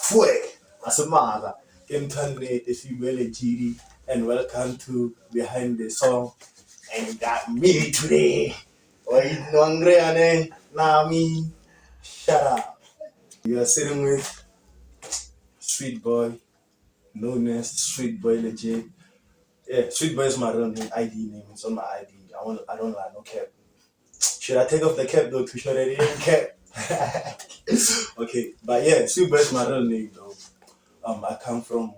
Fue, Asamara, Ntwannete, Sweetboy GD, and welcome to Behind the Song. And you got me today. Oi, Nami, shut up. You are sitting with Sweetboy, known as Sweetboy legit. Yeah, Sweetboy is my real name, ID name. It's on my ID. I don't like no cap. Should I take off the cap though to show that it ain't cap? Okay, but yeah, Sweetboy is my real name though. I come from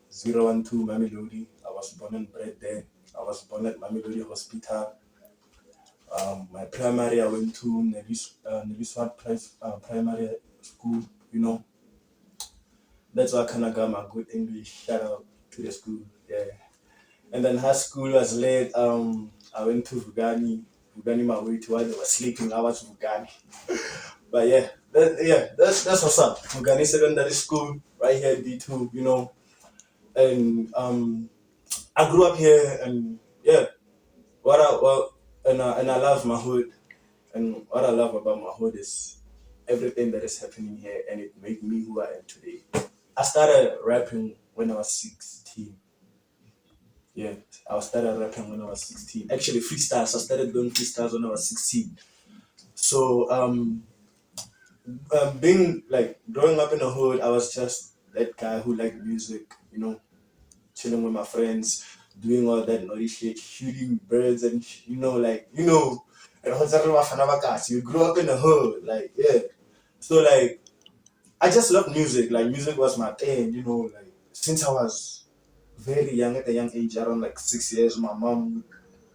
012 Mamelodi. I was born and bred there. I was born at Mamelodi Hospital. My primary, I went to Neviswat Primary School. You know, that's why I kind of got my good English. Shout out to the school. Yeah. And then high school was late. I went to Vugani my way to while they were sleeping. I was Vugani. But yeah, that's what's up. Vugani Secondary School, right here at D2, you know. And I grew up here, and yeah, and I love my hood, and what I love about my hood is everything that is happening here, and it made me who I am today. I started rapping when I was 16. Yeah, I started rapping when I was 16. Actually, freestyles. I started doing freestyles when I was 16. So being like growing up in the hood, I was just that guy who liked music, you know, chilling with my friends, doing all that naughty shit, shooting birds and and you grew up in the hood, like yeah. So like I just love music. Like music was my thing, you know, like since I was very young at a young age, around like 6 years, my mom would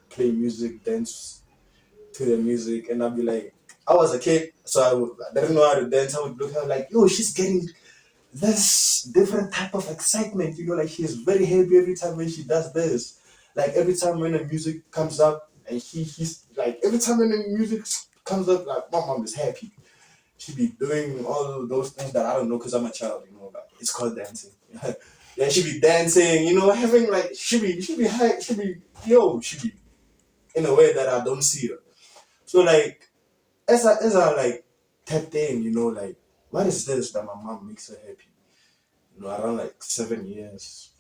play music, dance to the music, and I'd be like, I was a kid, so I didn't know how to dance. I would look at her like, yo, she's getting this different type of excitement, you know, like she's very happy every time when she does this. Like every time when the music comes up and he's like every time when the music comes up, like my mom is happy. She be doing all those things that I don't know because I'm a child, you know, like it's called dancing. Yeah, she be dancing, you know, having like she be in a way that I don't see her. So like as I like tapped in, you know, like what is this that my mom makes her happy? You know, around like 7 years.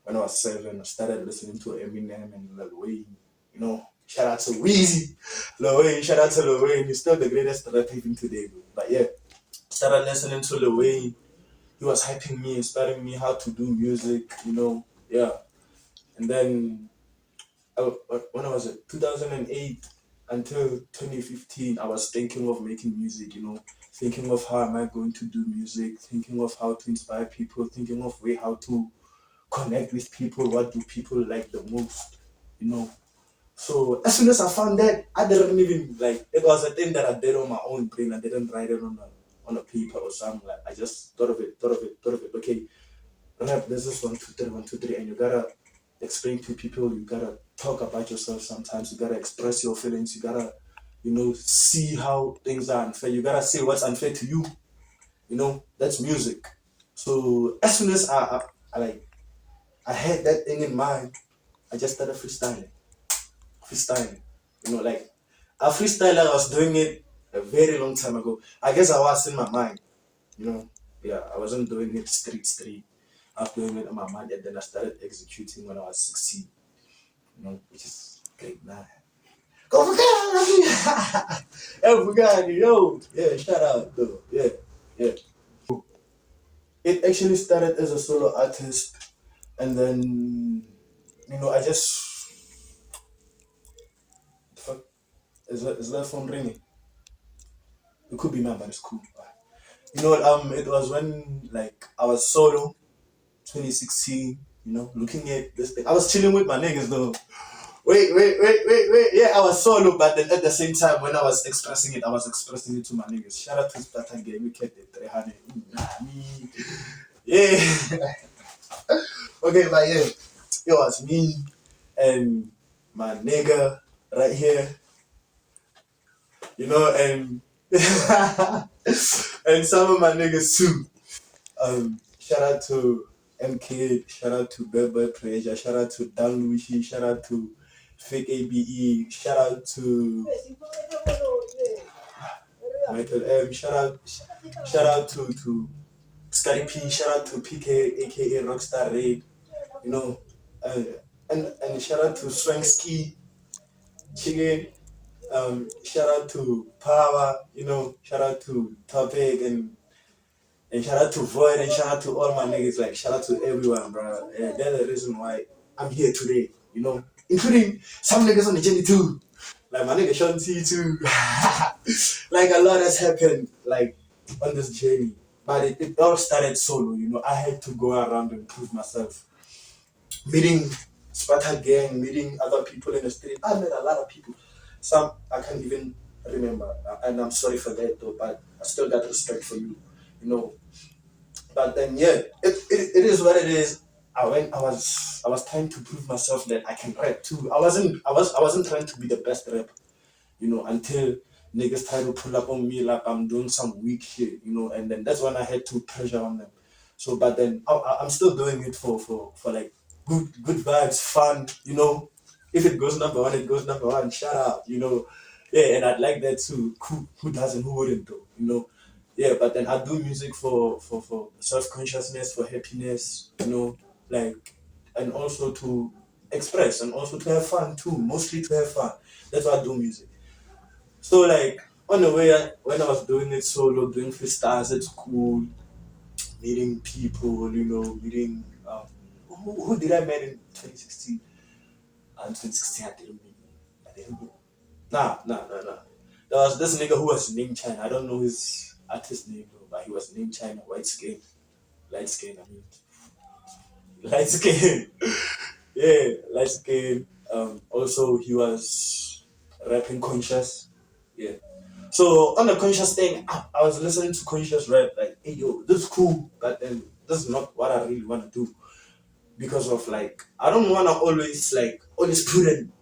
When I was 7, I started listening to Eminem and Lil Wayne. You know, shout out to Weezy, Lil Wayne. Shout out to Lil Wayne. He's still the greatest rapper even today, bro. But yeah, started listening to Lil Wayne. He was hyping me, inspiring me how to do music. You know, yeah. And then when I was at 2008 until 2015, I was thinking of making music, you know, thinking of how am I going to do music, thinking of how to inspire people, thinking of way how to connect with people, what do people like the most, you know. So as soon as I found that, I didn't even like it was a thing that I did on my own brain. I didn't write it on a paper or something. Like I just thought of it. Okay, rap, this is 1, 2, 3, 1, 2, 3, and you gotta explain to people, you gotta talk about yourself sometimes, you gotta express your feelings, you gotta, you know, see how things are unfair, you gotta say what's unfair to you, you know, that's music. So as soon as I had that thing in mind, I just started freestyling, you know, like a freestyler, I was doing it a very long time ago. I guess I was in my mind, you know, yeah, I wasn't doing it street. I was doing it in my mind, and then I started executing when I was 16, you know, which is great, man. Go for God! Oh, for God, yo! Yeah, shout out, though. Yeah. It actually started as a solo artist, and then, you know, I just. Fuck, is that phone ringing? It could be mine, but it's cool. You know, it was when, like, I was solo, 2016, you know, looking at this thing. I was chilling with my niggas, though. Wait. Yeah, I was solo, but then at the same time, when I was expressing it, I was expressing it to my niggas. Shout out to Spartan Game, we kept it 300. Me. Yeah. Okay, but yeah, it was me and my nigga right here, you know, and and some of my niggas too. Shout out to MK, shout out to Bad Boy Pleasure, shout out to Dan Luigi, shout out to Fake ABE, shout out to Michael M, shout out to Scotty P, shout out to PK, aka Rockstar Raid, you know, uh, and shout out to Swanksky, Chicken, shout out to Power, shout out to Topic and shout out to Void and shout out to all my niggas, like shout out to everyone, bro. They're the reason why I'm here today, including some niggas on the journey too. Like my nigga Sean T too. Like a lot has happened like on this journey. But it all started solo, I had to go around and prove myself. Meeting Sparta gang, meeting other people in the street. I met a lot of people. Some I can't even remember. And I'm sorry for that though, but I still got respect for you, you know. But then yeah, it is what it is. I was trying to prove myself that I can rap too. I wasn't trying to be the best rapper, until niggas try to pull up on me like I'm doing some weak shit, and then that's when I had to pressure on them. So, but then I'm still doing it for like good vibes, fun, If it goes number one, it goes number one. Shout out, Yeah, and I'd like that too. Who doesn't? Who wouldn't though? Yeah, but then I do music for self consciousness, for happiness, like, and also to express and also to have fun too. Mostly to have fun. That's why I do music. So like on the way, when I was doing it solo, doing freestyles at school, meeting people, meeting who did I met in 2016? In 2016, I didn't meet. Nah. There was this nigga who was named China. I don't know his artist name though, but he was named China. White skin, light skin. I mean, light skin. Yeah, light skin. Also, he was rapping conscious. Yeah. So on the conscious thing, I was listening to conscious rap, like, hey yo, this is cool, but then this is not what I really want to do because of like I don't want to always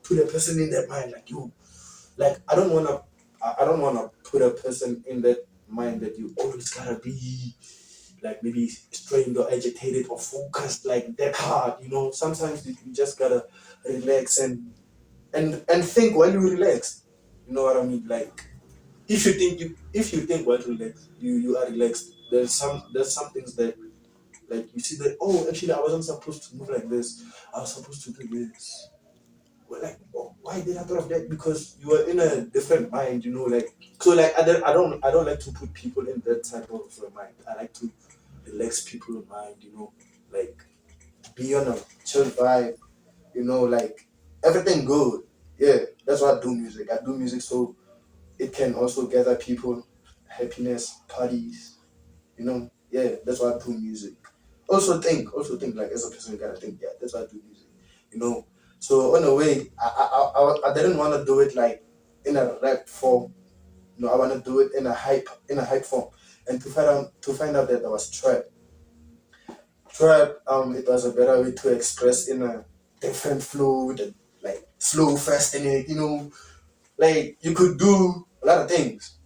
put a person in their mind like you, like I don't want to put a person in that mind that you always gotta be like maybe strained or agitated or focused like that hard. Sometimes you just gotta relax and think while you relax. You know what I mean? Like if you think while relaxed, you are relaxed. There's some things that like you see that, oh, actually I wasn't supposed to move like this. I was supposed to do this. Well, like, oh, why did I thought of that? Because you were in a different mind, like so like I don't like to put people in that type of mind. I like to relax people's mind, like be on a chill vibe, like everything good. Yeah, that's why I do music. I do music so it can also gather people, happiness, parties, Yeah, that's why I do music. Also think like as a person, you gotta think, yeah, that's why I do music, you know. So on the way, I didn't want to do it like in a rap form, I want to do it in a hype form, and to find out that I was trap, it was a better way to express in a different flow, that like slow, fast in it, like you could do a lot of things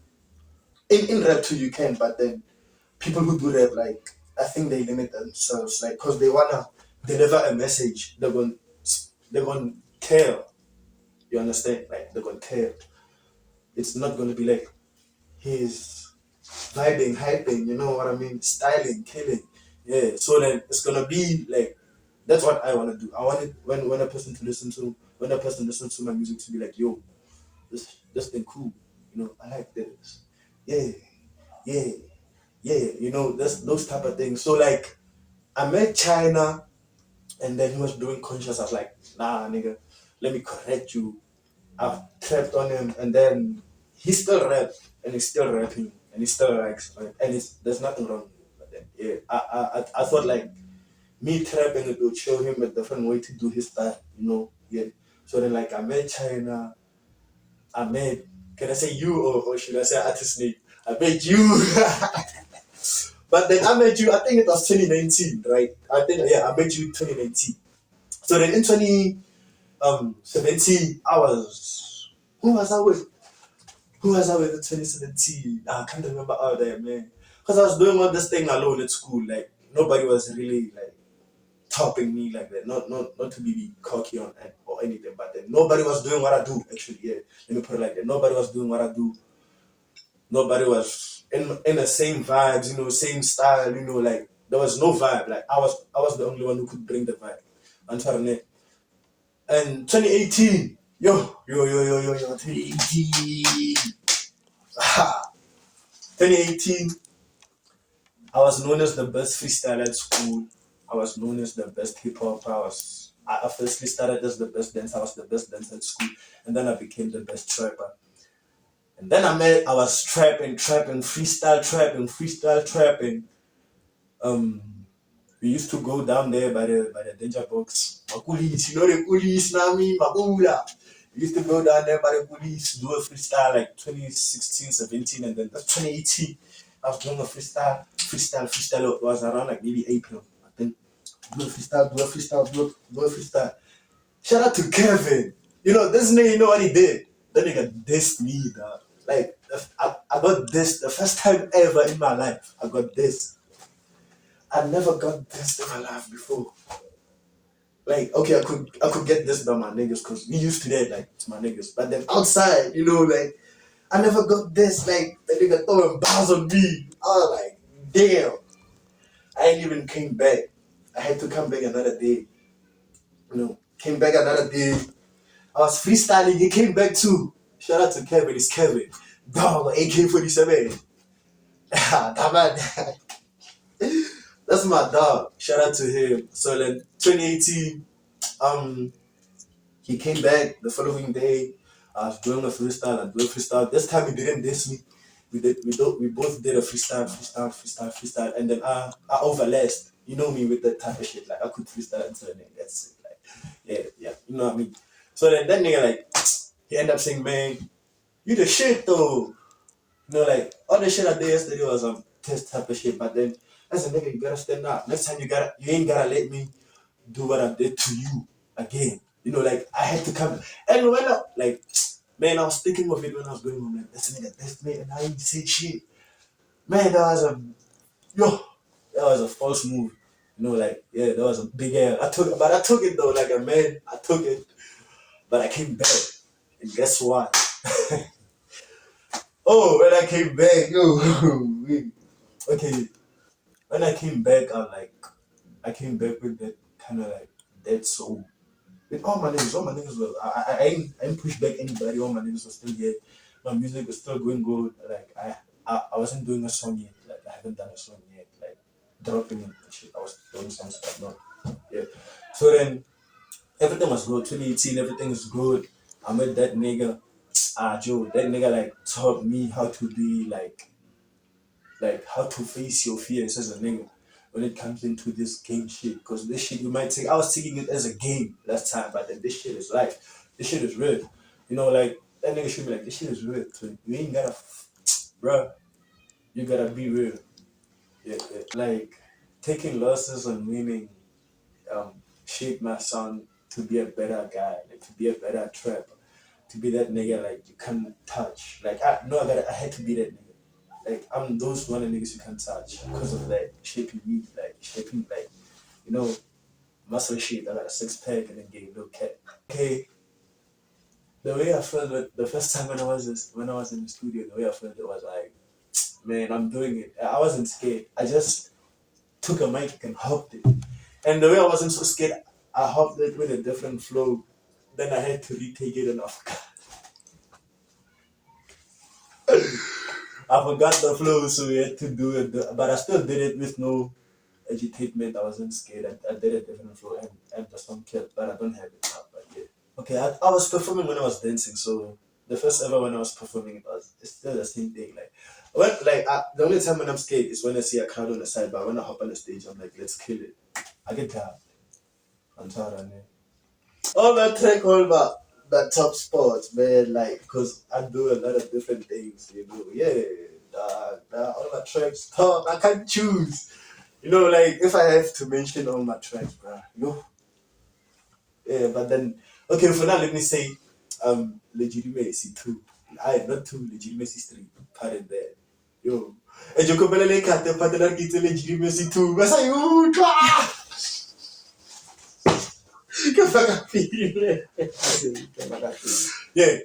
in rap too. You can, but then people who do rap, like I think they limit themselves, like because they wanna deliver a message. They're gonna tell. You understand? Like they're gonna tell. It's not gonna be like he's vibing, hyping. You know what I mean? Styling, killing. Yeah. So then it's gonna be like that's what I wanna do. I want it when a person listens to my music to be like, yo, this thing cool. I like this. Yeah, yeah, yeah. That's those type of things. So like I met China, and then he was doing conscious. I was like, nah, nigga, let me correct you. I've trapped on him, and then he still raps, and he's still rapping, and he still likes, right? And there's nothing wrong with it. But then, yeah, I thought like me trapping it would show him a different way to do his style, Yeah. So then like I met China, I met, can I say you or should I say artist name? I met you. But then I met you, I think it was 2019, right? I think, yeah, I met you 2019. So then in 2017, who was I with? Who was I with in 2017? I can't remember all that, man. Because I was doing all this thing alone at school. Like, nobody was really, like, topping me like that. Not to be cocky or anything, but then nobody was doing what I do, actually, yeah. Let me put it like that. Nobody was doing what I do. Nobody was in the same vibes, same style, like there was no vibe. Like I was the only one who could bring the vibe. Ntwannete. And 2018, 2018. 2018, I was known as the best freestyler at school. I was known as the best hip hop. I firstly started as the best dancer. I was the best dancer at school, and then I became the best trapper. And then I was trapping, freestyle trapping. Um, we used to go down there by the danger box. Makulis, you know the police, Nami, Makula. We used to go down there by the police, do a freestyle like 2016, 17, and then that's 2018. I was doing a freestyle. It was around like maybe April. I think do a freestyle. Shout out to Kevin. You know, this nigga, you know what he did? That nigga dissed me, dog. Like, I got this the first time ever in my life. I got this. I never got this in my life before. Like, okay, I could get this by my niggas because we used to that, like, to my niggas. But then outside, you know, like, I never got this, like, the nigga throwing bars on me. I was like, damn. I ain't even came back. I had to come back another day. You know, came back another day. I was freestyling, he came back too. Shout out to Kevin, it's Kevin. Dog, AK-47. That man. That's my dog. Shout out to him. So then 2018, he came back the following day. I was doing a freestyle and doing freestyle. This time he didn't diss me. We both did a freestyle, and then I overlapped. You know me with that type of shit. Like I could freestyle until the name. That's it. Like yeah, you know what I mean. So then that nigga like he ended up saying, "Man, you the shit though." You know, like all the shit I did yesterday was test type of shit. But then as a nigga, you gotta stand up. Next time you ain't gotta let me do what I did to you again. You know, like I had to come. And when I like, man, I was thinking of it when I was going home. Like, this nigga, this man, and I ain't said shit. Man, that was a false move. You know, like yeah, that was a big L. I took it though, like a man. I took it, but I came back, and guess what? Oh, when I came back, okay. When I came back, I came back with that kind of like dead soul. With all my niggas were, I ain't pushed back anybody. All my niggas were still here. My music was still going good. Like I wasn't doing a song yet. Like I haven't done a song yet. Like dropping it and shit. I was doing some stuff. No, yeah. So then everything was good. 2018, everything is good. I met that nigga. Joe, that nigga like taught me how to be like how to face your fears as a nigga when it comes into this game shit. Because this shit you might take, I was taking it as a game last time, but then this shit is life. This shit is real. You know, like that nigga should be like, this shit is real. So you ain't gotta, bruh, you gotta be real. Yeah. Like taking losses and winning shaped my son to be a better guy, like to be a better trapper, to be that nigga like you can't touch. Like I had to be that nigga. Like I'm those one of the niggas you can't touch because of that shaping me, like shaping like, you know, muscle shape. I got a 6 pack and then gave no cat. Okay, the way I felt it, the first time when I was in the studio, the way I felt it was like, man, I'm doing it. I wasn't scared. I just took a mic and hopped it. And the way I wasn't so scared, I hopped it with a different flow. Then I had to retake it and I forgot the flow, so we had to do it. But I still did it with no agitation. I wasn't scared. I did a different flow and the song killed, but I don't have it now. But yeah. Okay, I was performing when I was dancing, so the first ever when I was performing, it's still the same thing. The only time when I'm scared is when I see a crowd on the side, but when I hop on the stage, I'm like, let's kill it. I get that. I'm tired of it. All that take over the top spots, man. Like, because I do a lot of different things, you know. Yeah, all my tracks top. I can't choose. You know, like if I have to mention all my tracks, bro. Yeah, but then okay, for now let me say Legitimacy 2. I not 2, Legitimacy 3. Pardon that. Yo. E gioco belle le carte fate l'architto Legitimacy 2. Ma sai che fa capire. Yeah.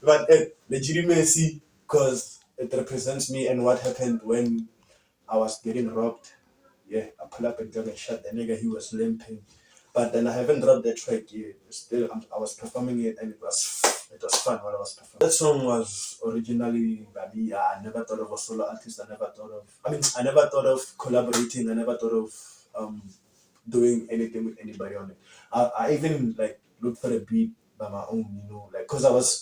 But legitimacy because it represents me and what happened when I was getting robbed. Yeah, I pull up and gun and shot the nigga. He was limping, but then I haven't dropped that track yet. Still, I was performing it, and it was fun while I was performing. That song was originally by me. I never thought of a solo artist. I never thought of. I mean, I never thought of collaborating. I never thought of doing anything with anybody on it. I even like looked for a beat by my own, like cause I was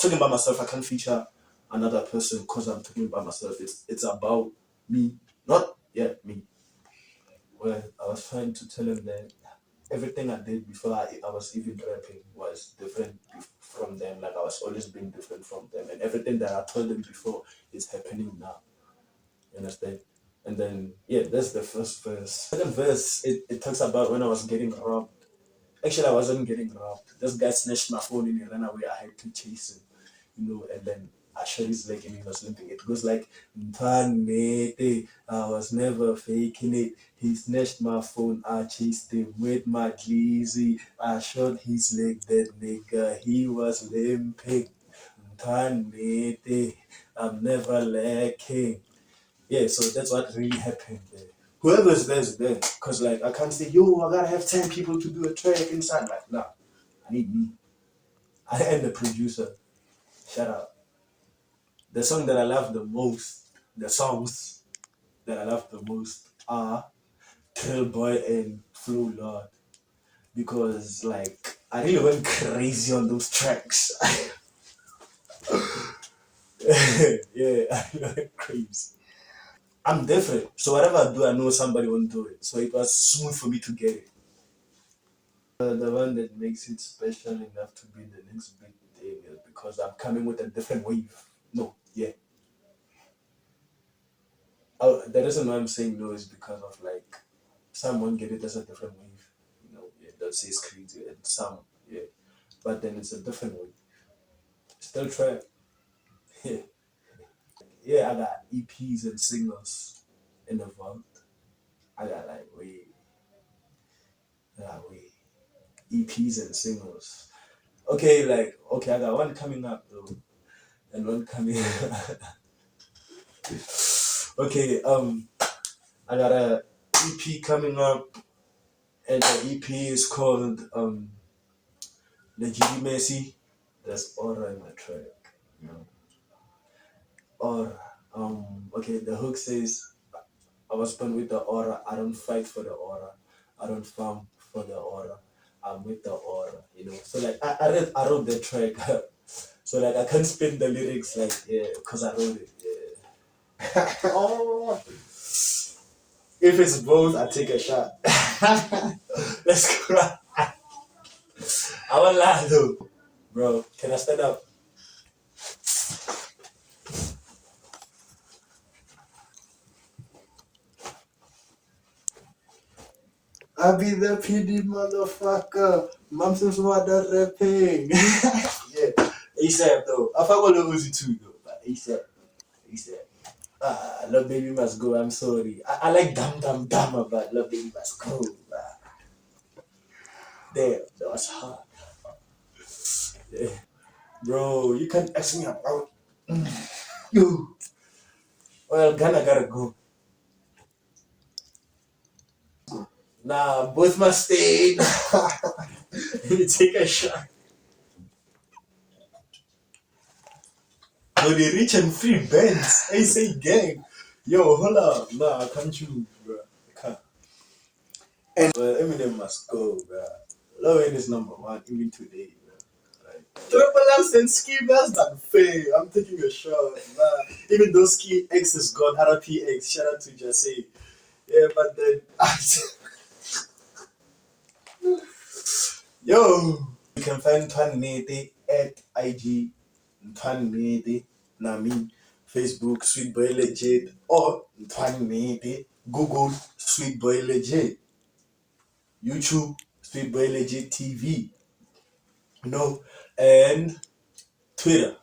talking by myself. I can't feature another person cause I'm talking by myself. It's about me, not me. Well, I was trying to tell him that everything I did before I was even rapping was different from them. Like I was always being different from them, and everything that I told them before is happening now. You understand? And then that's the first verse. Second verse, it talks about when I was getting robbed. Actually, I wasn't getting robbed. This guy snatched my phone and he ran away. I had to chase him, and then I shot his leg and he was limping. It goes like, Ntwannete, I was never faking it. He snatched my phone, I chased him with my glizzy. I shot his leg, that nigga, he was limping. Ntwannete, I'm never lacking. Yeah, so that's what really happened there. Whoever's there's there, because like I can't say, yo, I gotta have 10 people to do a track inside. Like, nah, I need me. I am the producer. Shut up. The song that I love the most, the songs that I love the most are Trail Boy and Flow Lord. Because like I really went crazy on those tracks. Yeah, I went crazy. I'm different. So whatever I do, I know somebody won't do it. So it was smooth for me to get it. The one that makes it special enough to be the next big thing is because I'm coming with a different wave. No, yeah. The reason why I'm saying no is because of like someone get it as a different wave. Yeah, that says crazy and some, yeah. But then it's a different wave. Still trap. Yeah. Yeah, I got EPs and singles in the vault. I got like way EPs and singles. Okay, I got one coming up though, and one coming. Okay, I got a EP coming up, and the EP is called Legitimacy. There's aura in my track, you know. Or okay, the hook says, I was born with the aura. I don't fight for the aura. I don't farm for the aura. I'm with the aura. So like I wrote the track. So like I can't spin the lyrics like cause I wrote it. Yeah. Oh, if it's both, I take a shot. Let's cry. I won't lie though, bro. Can I stand up? I be the PD motherfucker. Mom says what the rapping. Yeah, ASAP though. I fuck with Lil Uzi too though, but ASAP, ASAP. Love Baby Must Go. I'm sorry. I like Dum Dum Dum, but Love Baby Must Go. Damn, that was hard. Yeah. Bro, you can't ask me about you. Well, Ghana gotta go. Nah, both must stay. Let me take a shot. No, they rich and free bands. I say gang. Yo, hold up. Nah, I can't choose, bro. I can't. And well, Eminem must go, bro. Love is number one, even today, bro. Like, Triple M's and Ski Mask not fair. I'm taking a shot. Nah. Even though Ski X is gone, RP X, shout out to Jesse. Yeah, but then yo, you can find Ntwannete at IG Ntwannete, Nami, Facebook Sweetboy Legit, or Ntwannete. Google Sweetboy Legit, YouTube Sweetboy Legit TV, and Twitter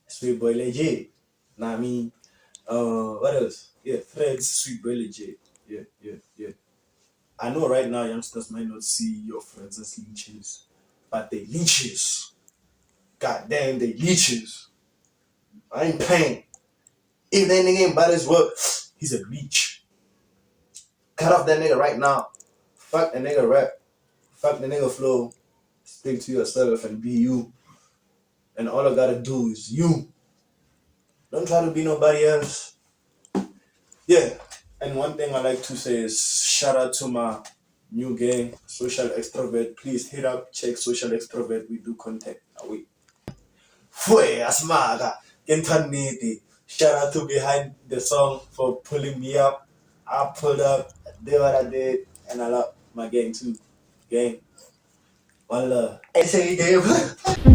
Sweetboy Legit. Nami, what else? Yeah, Threads Sweetboy Legit. Yeah. I know right now youngsters might not see your friends as leeches, but they leeches. God damn, they leeches. I ain't paying. If that nigga ain't about his work, he's a leech. Cut off that nigga right now. Fuck the nigga rap. Fuck the nigga flow. Stick to yourself and be you. And all I gotta do is you. Don't try to be nobody else. Yeah. And one thing I like to say is shout out to my new gang, Social Extrovert. Please hit up, check Social Extrovert. We do content. We Fue Asmaga. Ntwannete. Shout out to behind the song for pulling me up. I pulled up, I did what I did, and I love my gang too. Gang. One love. I say game.